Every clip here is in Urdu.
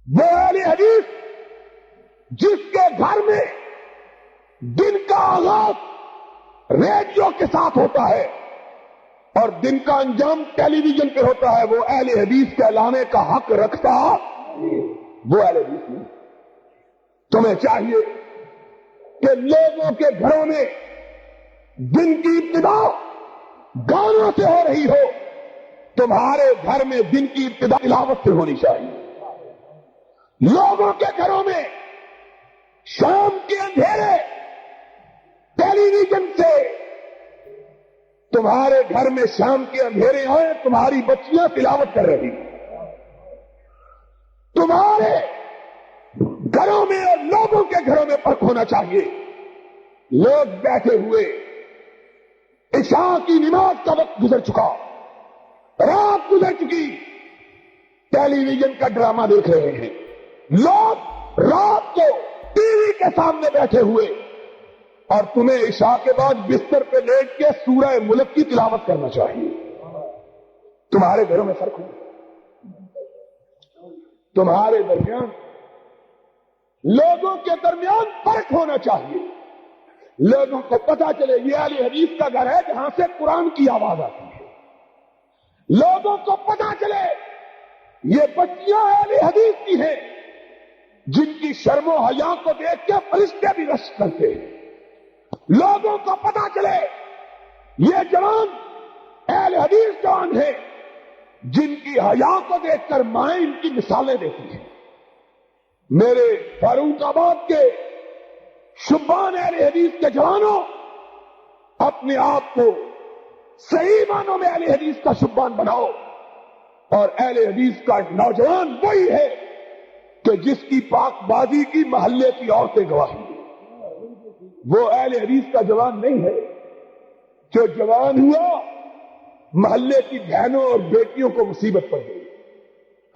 وہ اہل حدیث جس کے گھر میں دن کا آغاز ریڈیو کے ساتھ ہوتا ہے اور دن کا انجام ٹیلی ویژن پہ ہوتا ہے، وہ اہل حدیث کہلانے کا حق رکھتا، وہ اہل حدیث نہیں۔ تمہیں چاہیے کہ لوگوں کے گھروں میں دن کی ابتدا گانوں سے ہو رہی ہو، تمہارے گھر میں دن کی ابتدا تلاوت سے ہونی چاہیے۔ لوگوں کے گھروں میں شام کے اندھیرے ٹیلی ویژن سے، تمہارے گھر میں شام کے اندھیرے آئے، تمہاری بچیاں تلاوت کر رہی، تمہارے گھروں میں اور لوگوں کے گھروں میں فرق ہونا چاہیے۔ لوگ بیٹھے ہوئے، عشاء کی نماز کا وقت گزر چکا، رات گزر چکی، ٹیلی ویژن کا ڈرامہ دیکھ رہے ہیں۔ لوگ رات کو ٹی وی کے سامنے بیٹھے ہوئے، اور تمہیں عشاء کے بعد بستر پہ لیٹ کے سورہ ملک کی تلاوت کرنا چاہیے۔ تمہارے گھروں میں فرق ہو، تمہارے درمیان، لوگوں کے درمیان فرق ہونا چاہیے۔ لوگوں کو پتا چلے یہ اہل حدیث کا گھر ہے جہاں سے قرآن کی آواز آتی ہے۔ لوگوں کو پتا چلے یہ بچیاں اہل حدیث کی ہیں جن کی شرم و حیا کو دیکھ کے فرشتے بھی رشک کرتے ہیں۔ لوگوں کو پتا چلے یہ جوان اہل حدیث جوان ہیں جن کی حیا کو دیکھ کر مائیں ان کی مثالیں دیتی ہیں۔ میرے فاروق آباد کے شبان اہل حدیث کے جوانوں، اپنے آپ کو صحیح معنوں میں اہل حدیث کا شبان بناؤ، اور اہل حدیث کا نوجوان وہی ہے کہ جس کی پاک بازی کی محلے کی عورتیں گواہی دیں۔ وہ اہل حدیث کا جوان نہیں ہے جو جوان ہوا محلے کی بہنوں اور بیٹیوں کو مصیبت پڑ گئی۔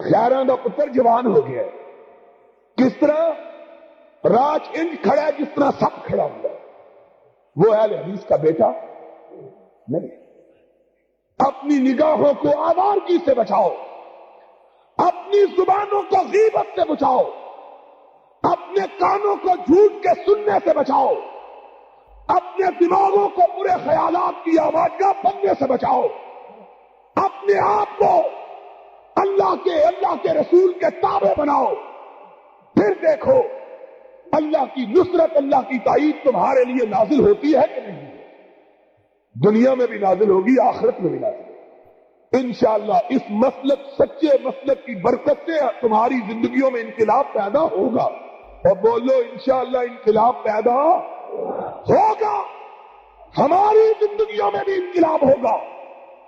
خیراں دا پتر جوان ہو گیا ہے، کس طرح راج انج کھڑا ہے جس طرح سب کھڑا ہوا ہے۔ وہ اہل حدیث کا بیٹا نہیں۔ اپنی نگاہوں کو آوارگی سے بچاؤ، اپنی زبانوں کو غیبت سے بچاؤ، اپنے کانوں کو جھوٹ کے سننے سے بچاؤ، اپنے دماغوں کو برے خیالات کی آوازگاہ بننے سے بچاؤ، اپنے آپ کو اللہ کے رسول کے تابع بناؤ۔ پھر دیکھو اللہ کی نصرت، اللہ کی تائید تمہارے لیے نازل ہوتی ہے کہ نہیں؟ دنیا میں بھی نازل ہوگی، آخرت میں بھی نازل ہوگی انشاءاللہ۔ اس مسلک، سچے مسلک کی برکت سے تمہاری زندگیوں میں انقلاب پیدا ہوگا، اور بولو انشاءاللہ انقلاب پیدا ہوگا۔ ہماری زندگیوں میں بھی انقلاب ہوگا،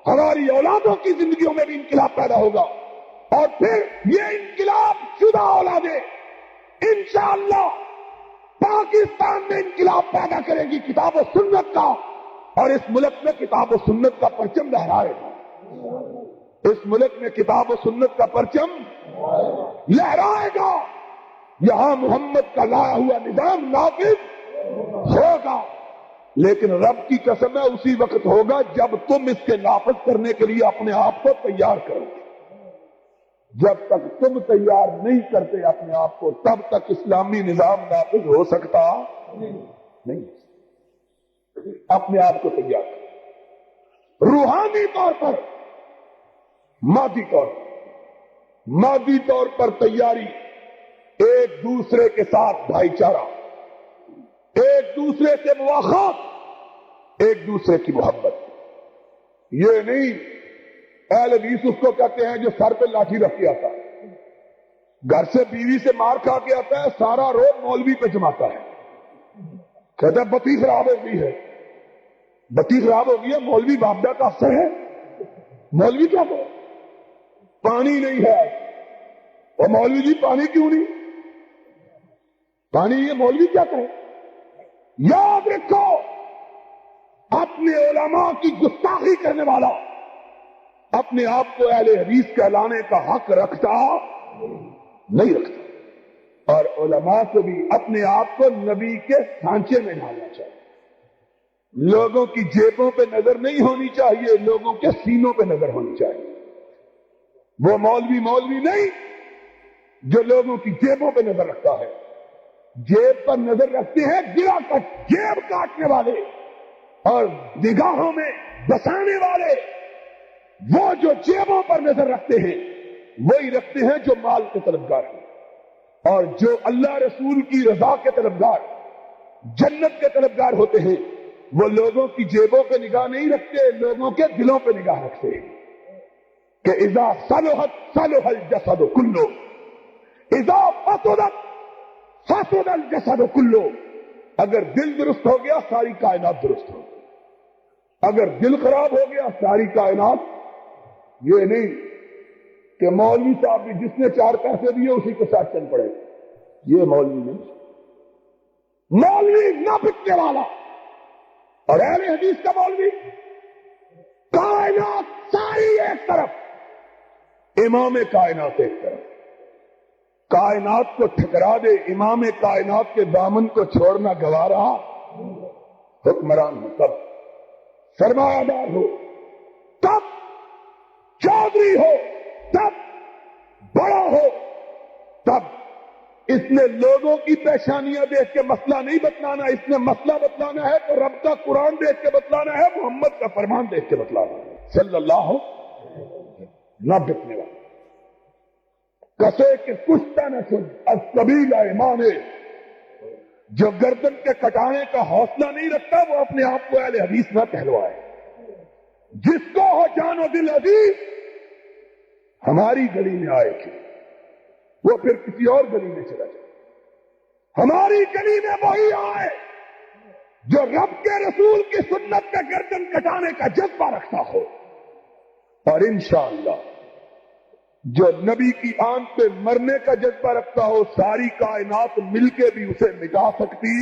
ہماری اولادوں کی زندگیوں میں بھی انقلاب پیدا ہوگا، اور پھر یہ انقلاب شدہ اولادیں انشاءاللہ پاکستان میں انقلاب پیدا کرے گی کتاب و سنت کا، اور اس ملک میں کتاب و سنت کا پرچم لہرائے گا۔ اس ملک میں کتاب و سنت کا پرچم لہرائے گا۔ یہاں محمد کا لایا ہوا نظام نافذ ہوگا، لیکن رب کی قسم ہے اسی وقت ہوگا جب تم اس کے نافذ کرنے کے لیے اپنے آپ کو تیار کرو گے۔ جب تک تم تیار نہیں کرتے اپنے آپ کو، تب تک اسلامی نظام نافذ ہو سکتا نہیں۔ اپنے آپ کو تیار کرو، روحانی طور پر، مادی طور پر تیاری، ایک دوسرے کے ساتھ بھائی چارہ، ایک دوسرے سے مواخات، ایک دوسرے کی محبت۔ یہ نہیں اہل حدیث اس کو کہتے ہیں جو سر پہ لاٹھی رکھ کے آتا ہے، گھر سے بیوی سے مار کھا کے آتا ہے، سارا روز مولوی پہ جماتا ہے، کہتا ہے بتی خراب ہو گئی ہے، بتی خراب ہو گئی ہے، مولوی بابدہ کا افسر ہے، مولوی کیا کرے؟ پانی نہیں ہے، اور مولوی جی پانی کیوں نہیں؟ پانی یہ مولوی کیا کرے؟ یاد رکھو، اپنے علماء کی گستاخی کرنے والا اپنے آپ کو اہل حدیث کہلانے کا حق رکھتا نہیں رکھتا، اور علماء کو بھی اپنے آپ کو نبی کے سانچے میں ڈالنا چاہیے۔ لوگوں کی جیبوں پہ نظر نہیں ہونی چاہیے، لوگوں کے سینوں پہ نظر ہونی چاہیے۔ وہ مولوی نہیں، جو لوگوں کی جیبوں پہ نظر رکھتا ہے، جیب پر نظر رکھتے ہیں گرا کٹ، جیب کاٹنے والے اور نگاہوں میں بسانے والے، وہ جو جیبوں پر نظر رکھتے ہیں وہی رکھتے ہیں جو مال کے طلبگار ہیں، اور جو اللہ رسول کی رضا کے طلبگار، جنت کے طلبگار ہوتے ہیں، وہ لوگوں کی جیبوں پہ نگاہ نہیں رکھتے، لوگوں کے دلوں پہ نگاہ رکھتے ہیں کہ اذا صلحت صلح الجسد کلو، اذا فسدت فسد الجسد کلو، اگر دل درست ہو گیا ساری کائنات درست ہو گئی، اگر دل خراب ہو گیا ساری کائنات۔ یہ نہیں کہ مولوی صاحب بھی جس نے 4 پیسے دیے اسی کے ساتھ چل پڑے، یہ مولوی نہیں، مولوی نہ بکنے والا، اور اہل حدیث کا مولوی کائنات ساری ایک طرف، امام کائنات ایک طرف، کائنات کو ٹھکرا دے، امام کائنات کے دامن کو چھوڑنا گوارا، حکمران ہو تب، سرمایہ دار ہو تب، چودھری ہو تب، بڑا ہو تب۔ اس نے لوگوں کی پیشانیاں دیکھ کے مسئلہ نہیں بتلانا، اس نے مسئلہ بتلانا ہے تو رب کا قرآن دیکھ کے بتلانا ہے، محمد کا فرمان دیکھ کے بتلانا ہے صلی اللہ نہ بکنے والا، کسے کہ کشتہ نہ سن السبیل ایمانے، جو گردن کے کٹانے کا حوصلہ نہیں رکھتا وہ اپنے آپ کو اہل حدیث نہ کہلوائے۔ جس کو ہو جان و دل عزیز ہماری گلی میں آئے گی، وہ پھر کسی اور گلی میں چلا جائے، ہماری گلی میں وہی آئے جو رب کے رسول کی سنت کا گردن کٹانے کا جذبہ رکھتا ہو، اور انشاءاللہ جو نبی کی آن پہ مرنے کا جذبہ رکھتا ہو، ساری کائنات مل کے بھی اسے مٹا سکتی